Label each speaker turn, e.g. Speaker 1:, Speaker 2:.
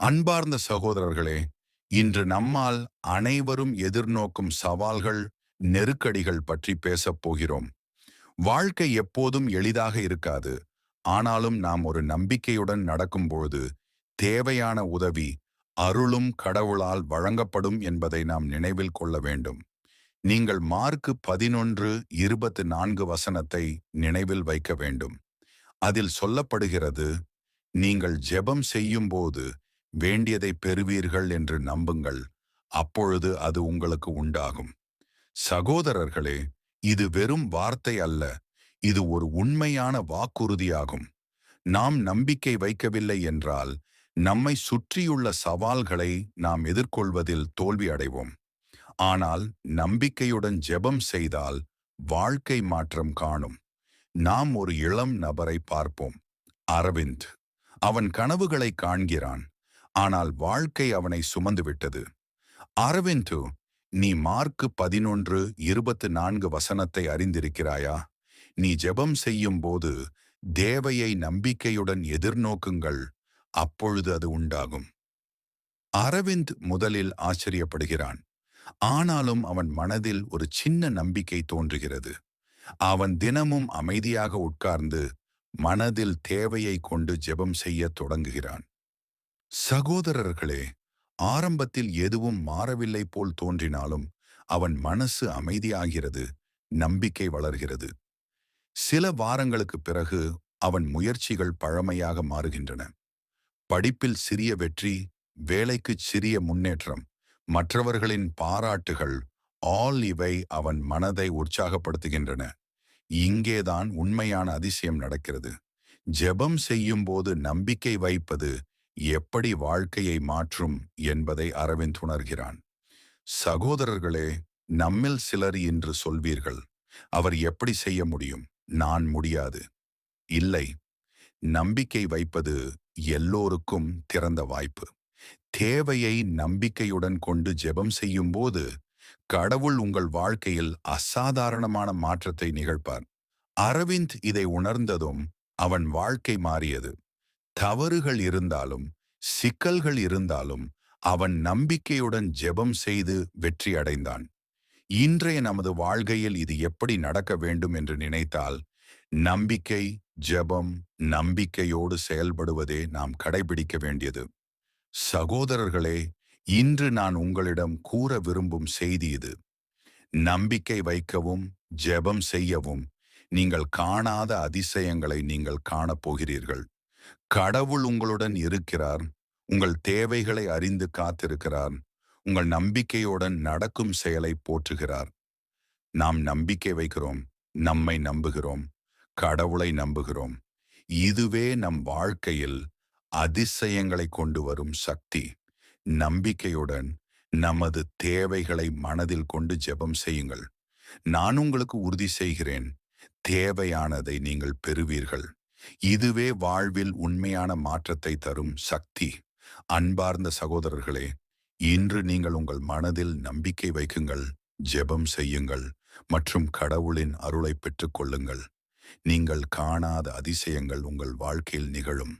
Speaker 1: அன்பார்ந்த சகோதரர்களே, இன்று நம்மால் அனைவரும் எதிர்நோக்கும் சவால்கள், நெருக்கடிகள் பற்றி பேசப் போகிறோம். வாழ்க்கை எப்போதும் எளிதாக இருக்காது. ஆனாலும் நாம் ஒரு நம்பிக்கையுடன் நடக்கும்போது, தேவையான உதவி, அருளும் கடவுளால் வழங்கப்படும் என்பதை நாம் நினைவில் கொள்ள வேண்டும். நீங்கள் மார்க்கு 11:24 வசனத்தை நினைவில் வைக்க வேண்டும். அதில் சொல்லப்படுகிறது, நீங்கள் ஜெபம் செய்யும்போது வேண்டியதை பெறுவீர்கள் என்று நம்புங்கள், அப்பொழுது அது உங்களுக்கு உண்டாகும். சகோதரர்களே, இது வெறும் வார்த்தை அல்ல, இது ஒரு உண்மையான வாக்குறுதியாகும். நாம் நம்பிக்கை வைக்கவில்லை என்றால் நம்மை சுற்றியுள்ள சவால்களை நாம் எதிர்கொள்வதில் தோல்வி அடைவோம். ஆனால் நம்பிக்கையுடன் ஜெபம் செய்தால் வாழ்க்கை மாற்றம் காணும். நாம் ஒரு இளம் நபரை பார்ப்போம், அரவிந்த். அவன் கனவுகளை காண்கிறான், ஆனால் வாழ்க்கை அவனை சுமந்துவிட்டது. அரவிந்து, நீ மார்க்கு 11:24 வசனத்தை அறிந்திருக்கிறாயா? நீ ஜெபம் செய்யும் போது தேவையை நம்பிக்கையுடன் எதிர்நோக்குங்கள், அப்பொழுது அது உண்டாகும். அரவிந்த் முதலில் ஆச்சரியப்படுகிறான். ஆனாலும் அவன் மனதில் ஒரு சின்ன நம்பிக்கை தோன்றுகிறது. அவன் தினமும் அமைதியாக உட்கார்ந்து மனதில் தேவையை கொண்டு ஜெபம் செய்யத் தொடங்குகிறான். சகோதரர்களே, ஆரம்பத்தில் எதுவும் மாறவில்லை போல் தோன்றினாலும் அவன் மனசு அமைதியாகிறது, நம்பிக்கை வளர்கிறது. சில வாரங்களுக்கு பிறகு அவன் முயற்சிகள் பழமையாக மாறுகின்றன. படிப்பில் சிறிய வெற்றி, வேலைக்கு சிறிய முன்னேற்றம், மற்றவர்களின் பாராட்டுகள், இவை அவன் மனதை உற்சாகப்படுத்துகின்றன. இங்கேதான் உண்மையான அதிசயம் நடக்கிறது. ஜெபம் செய்யும்போது நம்பிக்கை வைப்பது எப்படி வாழ்க்கையை மாற்றும் என்பதை அரவிந்த் உணர்கிறான். சகோதரர்களே, நம்மில் சிலர் இன்று சொல்வீர்கள், அவர் எப்படி செய்ய முடியும்? நான் முடியாது. இல்லை, நம்பிக்கை வைப்பது எல்லோருக்கும் திறந்த வாய்ப்பு. தேவையை நம்பிக்கையுடன் கொண்டு ஜெபம் செய்யும்போது கடவுள் உங்கள் வாழ்க்கையில் அசாதாரணமான மாற்றத்தை நிகழ்ப்பார். அரவிந்த் இதை உணர்ந்ததும் அவன் வாழ்க்கை மாறியது. தவறுகள் இருந்தாலும், சிக்கல்கள் இருந்தாலும் அவன் நம்பிக்கையுடன் ஜெபம் செய்து வெற்றி அடைந்தான். இன்றைய நமது வாழ்க்கையில் இது எப்படி நடக்க வேண்டும் என்று நினைத்தால், நம்பிக்கை, ஜெபம், நம்பிக்கையோடு செயல்படுவதே நாம் கடைபிடிக்க வேண்டியது. சகோதரர்களே, இன்று நான் உங்களிடம் கூற விரும்பும் செய்தி இது. நம்பிக்கை வைக்கவும், ஜெபம் செய்யவும் நீங்கள் காணாத அதிசயங்களை நீங்கள் காணப்போகிறீர்கள். கடவுள் உங்களுடன் இருக்கிறார், உங்கள் தேவைகளை அறிந்து காத்திருக்கிறார், உங்கள் நம்பிக்கையுடன் நடக்கும் செயலை போற்றுகிறார். நாம் நம்பிக்கை வைக்கிறோம், நம்மை நம்புகிறோம், கடவுளை நம்புகிறோம். இதுவே நம் வாழ்க்கையில் அதிசயங்களை கொண்டு வரும் சக்தி. நம்பிக்கையுடன் நமது தேவைகளை மனதில் கொண்டு ஜெபம் செய்யுங்கள். நான் உங்களுக்கு உறுதி செய்கிறேன், தேவையானதை நீங்கள் பெறுவீர்கள். இதுவே வாழ்வில் உண்மையான மாற்றத்தை தரும் சக்தி. அன்பார்ந்த சகோதரர்களே, இன்று நீங்கள் உங்கள் மனதில் நம்பிக்கை வைக்குங்கள், ஜெபம் செய்யுங்கள் மற்றும் கடவுளின் அருளை பெற்றுக்கொள்ளுங்கள். நீங்கள் காணாத அதிசயங்கள் உங்கள் வாழ்க்கையில் நிகழும்.